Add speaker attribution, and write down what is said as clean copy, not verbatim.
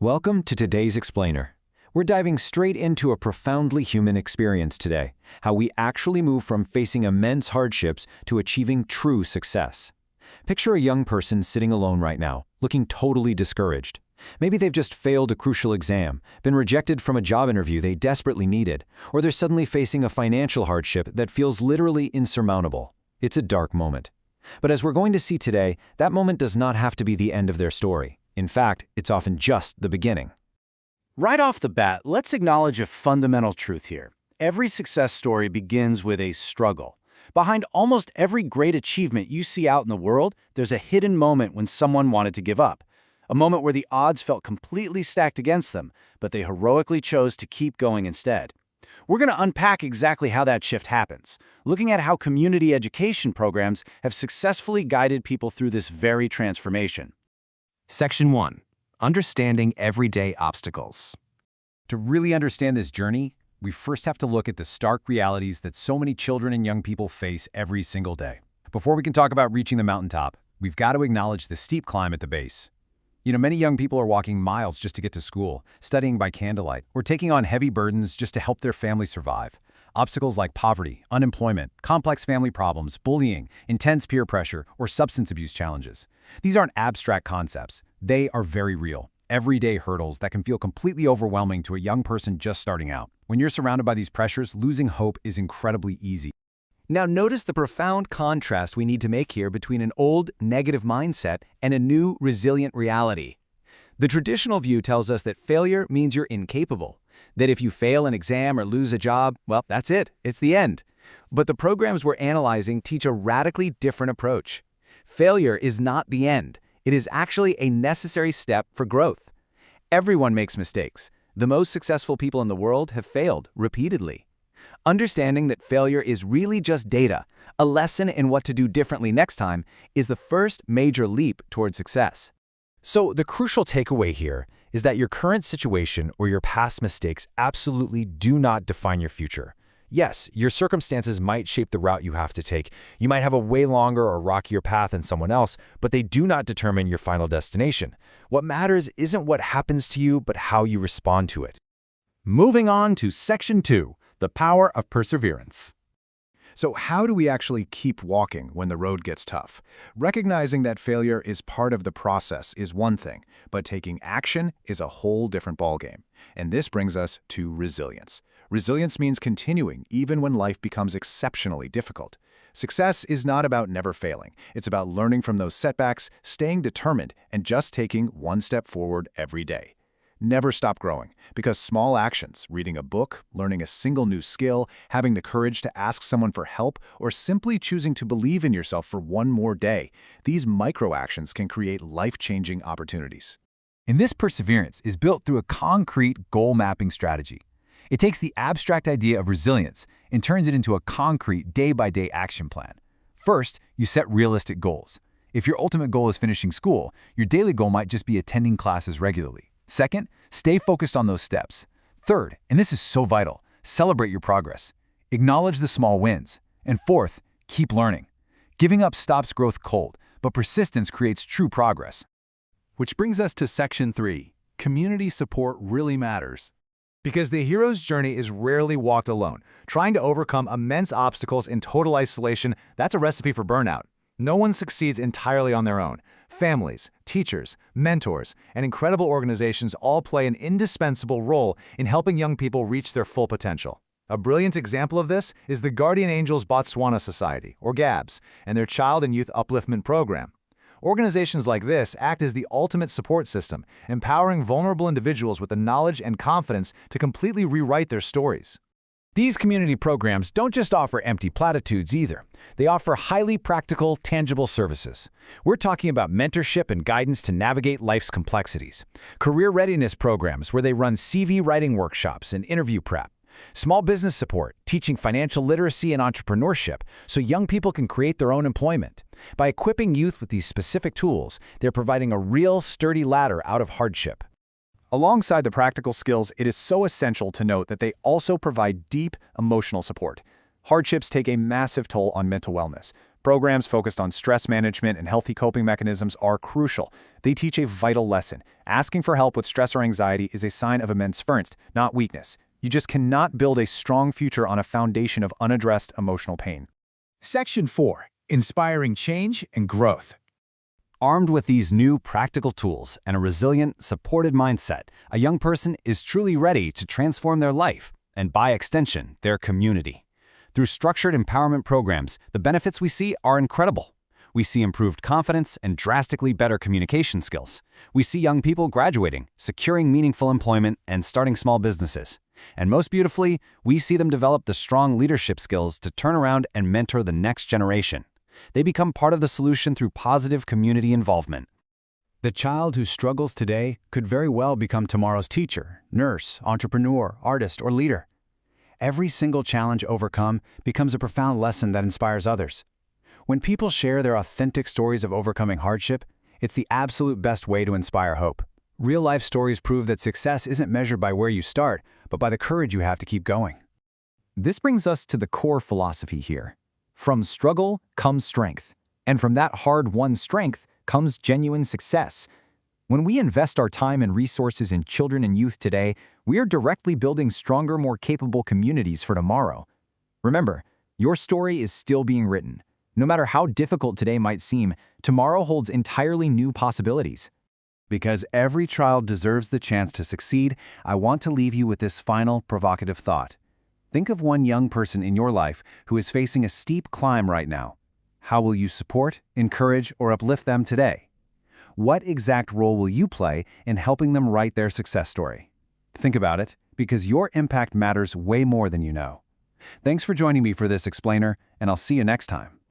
Speaker 1: Welcome to today's Explainer. We're diving straight into a profoundly human experience today, how we actually move from facing immense hardships to achieving true success. Picture a young person sitting alone right now, looking totally discouraged. Maybe they've just failed a crucial exam, been rejected from a job interview they desperately needed, or they're suddenly facing a financial hardship that feels literally insurmountable. It's a dark moment. But as we're going to see today, that moment does not have to be the end of their story. In fact, it's often just the beginning.
Speaker 2: Right off the bat, let's acknowledge a fundamental truth here. Every success story begins with a struggle. Behind almost every great achievement you see out in the world, there's a hidden moment when someone wanted to give up. A moment where the odds felt completely stacked against them, but they heroically chose to keep going instead. We're going to unpack exactly how that shift happens, looking at how community education programs have successfully guided people through this very transformation.
Speaker 3: Section 1. Understanding everyday obstacles.
Speaker 4: To really understand this journey, we first have to look at the stark realities that so many children and young people face every single day. Before we can talk about reaching the mountaintop, we've got to acknowledge the steep climb at the base. Many young people are walking miles just to get to school, studying by candlelight, or taking on heavy burdens just to help their family survive. Obstacles like poverty, unemployment, complex family problems, bullying, intense peer pressure, or substance abuse challenges. These aren't abstract concepts. They are very real, everyday hurdles that can feel completely overwhelming to a young person just starting out. When you're surrounded by these pressures, losing hope is incredibly easy.
Speaker 5: Now notice the profound contrast we need to make here between an old, negative mindset and a new, resilient reality. The traditional view tells us that failure means you're incapable, that if you fail an exam or lose a job, well, that's it, it's the end. But the programs we're analyzing teach a radically different approach. Failure is not the end. It is actually a necessary step for growth. Everyone makes mistakes. The most successful people in the world have failed repeatedly. Understanding that failure is really just data, a lesson in what to do differently next time, is the first major leap toward success.
Speaker 3: So the crucial takeaway here is that your current situation or your past mistakes absolutely do not define your future. Yes, your circumstances might shape the route you have to take. You might have a way longer or rockier path than someone else, but they do not determine your final destination. What matters isn't what happens to you, but how you respond to it.
Speaker 2: Moving on to Section 2, the power of perseverance.
Speaker 4: So how do we actually keep walking when the road gets tough? Recognizing that failure is part of the process is one thing, but taking action is a whole different ballgame. And this brings us to resilience. Resilience means continuing even when life becomes exceptionally difficult. Success is not about never failing. It's about learning from those setbacks, staying determined, and just taking one step forward every day. Never stop growing, because small actions, reading a book, learning a single new skill, having the courage to ask someone for help, or simply choosing to believe in yourself for one more day, these micro-actions can create life-changing opportunities.
Speaker 6: And this perseverance is built through a concrete goal-mapping strategy. It takes the abstract idea of resilience and turns it into a concrete day-by-day action plan. First, you set realistic goals. If your ultimate goal is finishing school, your daily goal might just be attending classes regularly. Second, stay focused on those steps. Third, and this is so vital, celebrate your progress. Acknowledge the small wins. And fourth, keep learning. Giving up stops growth cold, but persistence creates true progress.
Speaker 7: Which brings us to Section 3. Community support really matters.
Speaker 5: Because the hero's journey is rarely walked alone. Trying to overcome immense obstacles in total isolation, that's a recipe for burnout. No one succeeds entirely on their own. Families, teachers, mentors, and incredible organizations all play an indispensable role in helping young people reach their full potential. A brilliant example of this is the Guardian Angels Botswana Society, or GABS, and their Child and Youth Upliftment program. Organizations like this act as the ultimate support system, empowering vulnerable individuals with the knowledge and confidence to completely rewrite their stories. These community programs don't just offer empty platitudes either. They offer highly practical, tangible services. We're talking about mentorship and guidance to navigate life's complexities, career readiness programs where they run CV writing workshops and interview prep, small business support, teaching financial literacy and entrepreneurship so young people can create their own employment. By equipping youth with these specific tools, they're providing a real, sturdy ladder out of hardship.
Speaker 4: Alongside the practical skills, it is so essential to note that they also provide deep emotional support. Hardships take a massive toll on mental wellness. Programs focused on stress management and healthy coping mechanisms are crucial. They teach a vital lesson. Asking for help with stress or anxiety is a sign of immense strength, not weakness. You just cannot build a strong future on a foundation of unaddressed emotional pain.
Speaker 8: Section 4. Inspiring change and growth.
Speaker 2: Armed with these new practical tools and a resilient, supported mindset, a young person is truly ready to transform their life and, by extension, their community. Through structured empowerment programs, the benefits we see are incredible. We see improved confidence and drastically better communication skills. We see young people graduating, securing meaningful employment, and starting small businesses. And most beautifully, we see them develop the strong leadership skills to turn around and mentor the next generation. They become part of the solution through positive community involvement.
Speaker 1: The child who struggles today could very well become tomorrow's teacher, nurse, entrepreneur, artist, or leader. Every single challenge overcome becomes a profound lesson that inspires others. When people share their authentic stories of overcoming hardship, it's the absolute best way to inspire hope. Real-life stories prove that success isn't measured by where you start, but by the courage you have to keep going.
Speaker 5: This brings us to the core philosophy here. From struggle comes strength, and from that hard-won strength comes genuine success. When we invest our time and resources in children and youth today, we are directly building stronger, more capable communities for tomorrow. Remember, your story is still being written. No matter how difficult today might seem, tomorrow holds entirely new possibilities.
Speaker 1: Because every child deserves the chance to succeed, I want to leave you with this final, provocative thought. Think of one young person in your life who is facing a steep climb right now. How will you support, encourage, or uplift them today? What exact role will you play in helping them write their success story? Think about it, because your impact matters way more than you know. Thanks for joining me for this explainer, and I'll see you next time.